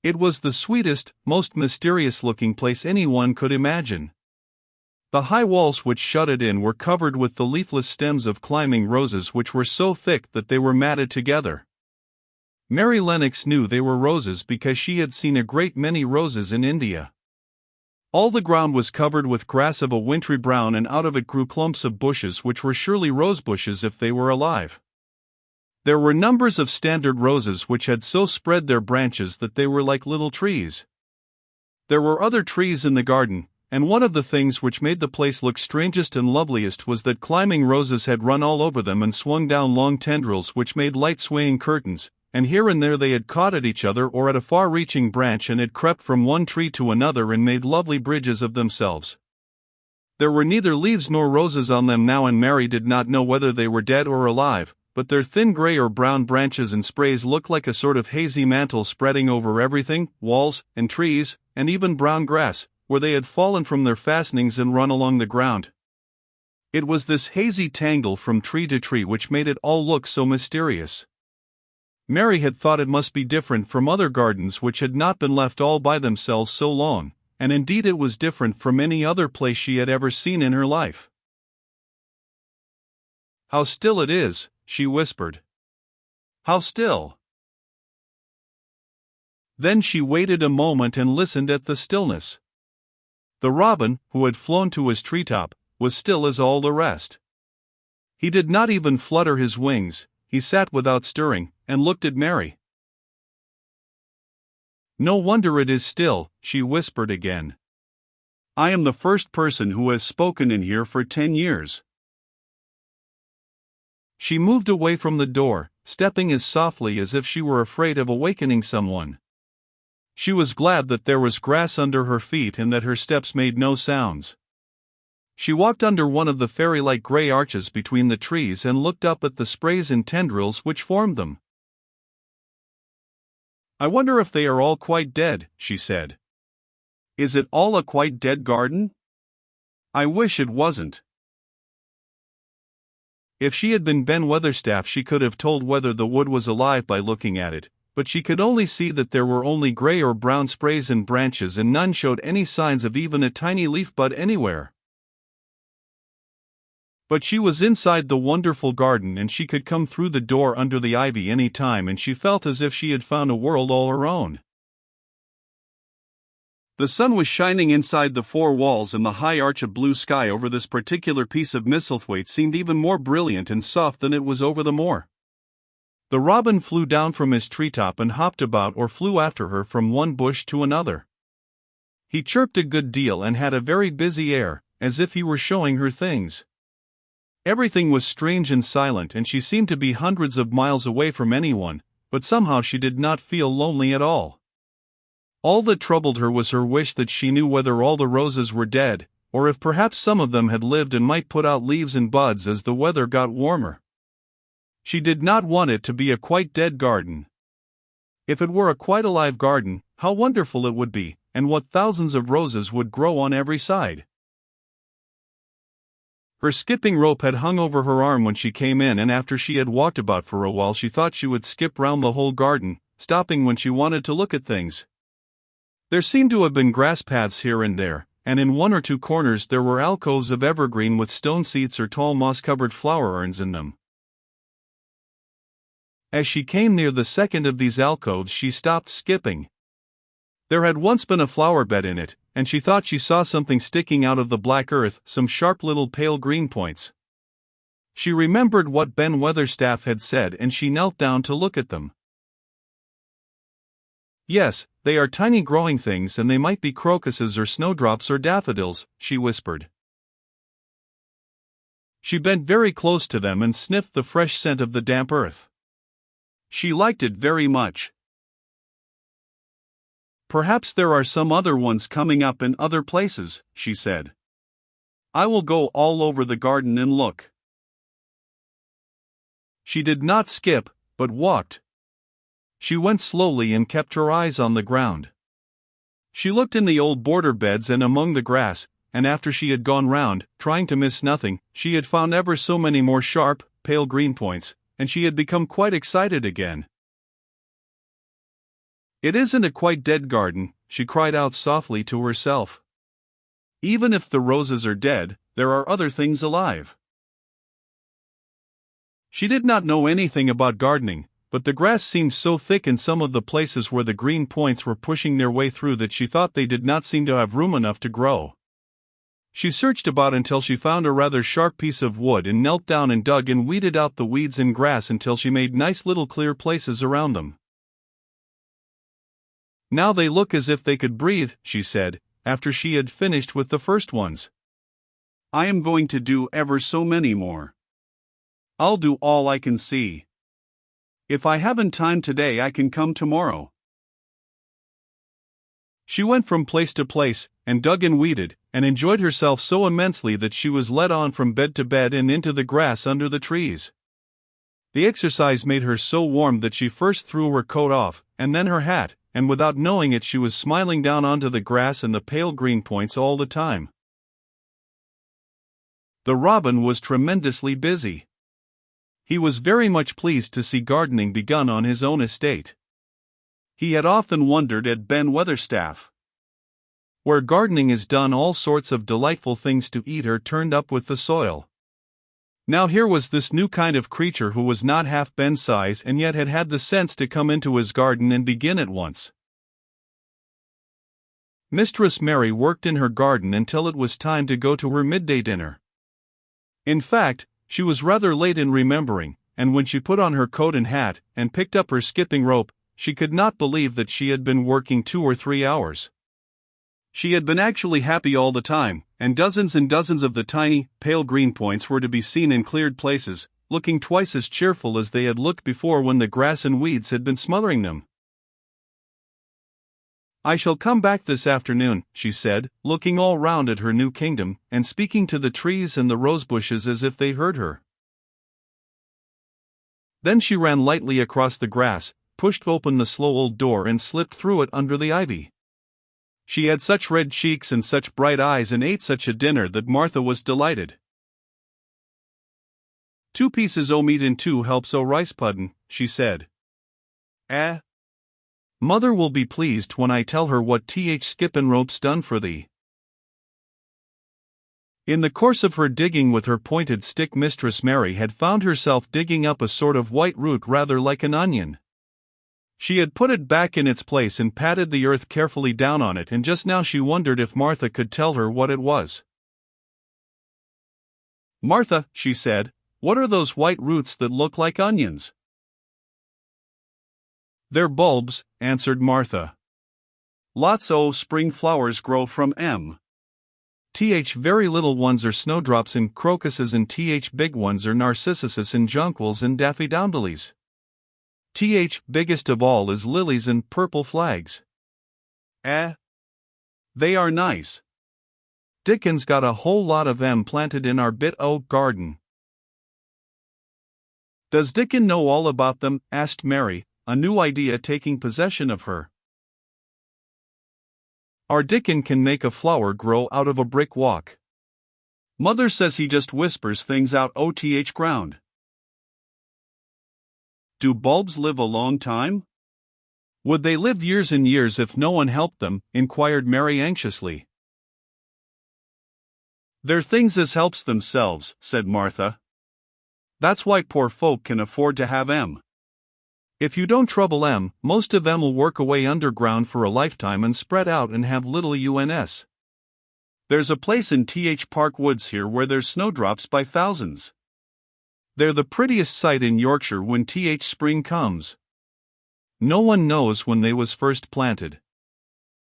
It was the sweetest, most mysterious-looking place anyone could imagine. The high walls which shut it in were covered with the leafless stems of climbing roses which were so thick that they were matted together. Mary Lennox knew they were roses because she had seen a great many roses in India. All the ground was covered with grass of a wintry brown, and out of it grew clumps of bushes which were surely rose bushes if they were alive. There were numbers of standard roses which had so spread their branches that they were like little trees. There were other trees in the garden, and one of the things which made the place look strangest and loveliest was that climbing roses had run all over them and swung down long tendrils which made light swaying curtains, and here and there they had caught at each other or at a far-reaching branch and had crept from one tree to another and made lovely bridges of themselves. There were neither leaves nor roses on them now, and Mary did not know whether they were dead or alive, but their thin gray or brown branches and sprays looked like a sort of hazy mantle spreading over everything, walls, and trees, and even brown grass, where they had fallen from their fastenings and run along the ground. It was this hazy tangle from tree to tree which made it all look so mysterious. Mary had thought it must be different from other gardens which had not been left all by themselves so long, and indeed it was different from any other place she had ever seen in her life. "How still it is," she whispered. "How still." Then she waited a moment and listened at the stillness. The robin, who had flown to his treetop, was still as all the rest. He did not even flutter his wings, he sat without stirring, and looked at Mary. "No wonder it is still," she whispered again. "I am the first person who has spoken in here for 10 years. She moved away from the door, stepping as softly as if she were afraid of awakening someone. She was glad that there was grass under her feet and that her steps made no sounds. She walked under one of the fairy-like gray arches between the trees and looked up at the sprays and tendrils which formed them. "I wonder if they are all quite dead," she said. "Is it all a quite dead garden? I wish it wasn't." If she had been Ben Weatherstaff she could have told whether the wood was alive by looking at it, but she could only see that there were only gray or brown sprays and branches, and none showed any signs of even a tiny leaf bud anywhere. But she was inside the wonderful garden, and she could come through the door under the ivy any time, and she felt as if she had found a world all her own. The sun was shining inside the 4 walls, and the high arch of blue sky over this particular piece of Misselthwaite seemed even more brilliant and soft than it was over the moor. The robin flew down from his treetop and hopped about or flew after her from one bush to another. He chirped a good deal and had a very busy air, as if he were showing her things. Everything was strange and silent, and she seemed to be hundreds of miles away from anyone, but somehow she did not feel lonely at all. All that troubled her was her wish that she knew whether all the roses were dead, or if perhaps some of them had lived and might put out leaves and buds as the weather got warmer. She did not want it to be a quite dead garden. If it were a quite alive garden, how wonderful it would be, and what thousands of roses would grow on every side. Her skipping rope had hung over her arm when she came in, and after she had walked about for a while she thought she would skip round the whole garden, stopping when she wanted to look at things. There seemed to have been grass paths here and there, and in 1 or 2 corners there were alcoves of evergreen with stone seats or tall moss-covered flower urns in them. As she came near the second of these alcoves she stopped skipping. There had once been a flower bed in it, and she thought she saw something sticking out of the black earth, some sharp little pale green points. She remembered what Ben Weatherstaff had said, and she knelt down to look at them. "Yes, they are tiny growing things, and they might be crocuses or snowdrops or daffodils," she whispered. She bent very close to them and sniffed the fresh scent of the damp earth. She liked it very much. "Perhaps there are some other ones coming up in other places," she said. "I will go all over the garden and look." She did not skip, but walked. She went slowly and kept her eyes on the ground. She looked in the old border beds and among the grass, and after she had gone round, trying to miss nothing, she had found ever so many more sharp, pale green points, and she had become quite excited again. It isn't a quite dead garden, she cried out softly to herself. Even if the roses are dead, there are other things alive. She did not know anything about gardening, but the grass seemed so thick in some of the places where the green points were pushing their way through that she thought they did not seem to have room enough to grow. She searched about until she found a rather sharp piece of wood and knelt down and dug and weeded out the weeds and grass until she made nice little clear places around them. Now they look as if they could breathe, she said, after she had finished with the first ones. I am going to do ever so many more. I'll do all I can see. If I haven't time today, I can come tomorrow. She went from place to place, and dug and weeded, and enjoyed herself so immensely that she was led on from bed to bed and into the grass under the trees. The exercise made her so warm that she first threw her coat off, and then her hat, and without knowing it she was smiling down onto the grass and the pale green points all the time. The robin was tremendously busy. He was very much pleased to see gardening begun on his own estate. He had often wondered at Ben Weatherstaff. Where gardening is done, all sorts of delightful things to eat are turned up with the soil. Now here was this new kind of creature who was not half Ben's size and yet had had the sense to come into his garden and begin at once. Mistress Mary worked in her garden until it was time to go to her midday dinner. In fact, she was rather late in remembering, and when she put on her coat and hat, and picked up her skipping rope, she could not believe that she had been working 2 or 3 hours. She had been actually happy all the time, and dozens of the tiny, pale green points were to be seen in cleared places, looking twice as cheerful as they had looked before when the grass and weeds had been smothering them. I shall come back this afternoon, she said, looking all round at her new kingdom, and speaking to the trees and the rosebushes as if they heard her. Then she ran lightly across the grass, pushed open the slow old door and slipped through it under the ivy. She had such red cheeks and such bright eyes and ate such a dinner that Martha was delighted. 2 pieces o' meat and 2 helps o' rice puddin', she said. Mother will be pleased when I tell her what Skippin' Rope's done for thee. In the course of her digging with her pointed stick, Mistress Mary had found herself digging up a sort of white root rather like an onion. She had put it back in its place and patted the earth carefully down on it, and just now she wondered if Martha could tell her what it was. Martha, she said, what are those white roots that look like onions? They're bulbs, answered Martha. Lots o' spring flowers grow from 'em. Very little ones are snowdrops and crocuses, and big ones are narcissuses and jonquils and daffodils. Biggest of all is lilies and purple flags. They are nice. Dickon's got a whole lot of 'em planted in our bit o' garden. Does Dickon know all about them? Asked Mary, a new idea taking possession of her. Our Dickon can make a flower grow out of a brick walk. Mother says he just whispers things out o' ground. Do bulbs live a long time? Would they live years and years if no one helped them? Inquired Mary anxiously. They're things as helps themselves, said Martha. That's why poor folk can afford to have 'em. If you don't trouble 'em, most of 'em'll work away underground for a lifetime and spread out and have little uns. There's a place in Park Woods here where there's snowdrops by thousands. They're the prettiest sight in Yorkshire when spring comes. No one knows when they was first planted.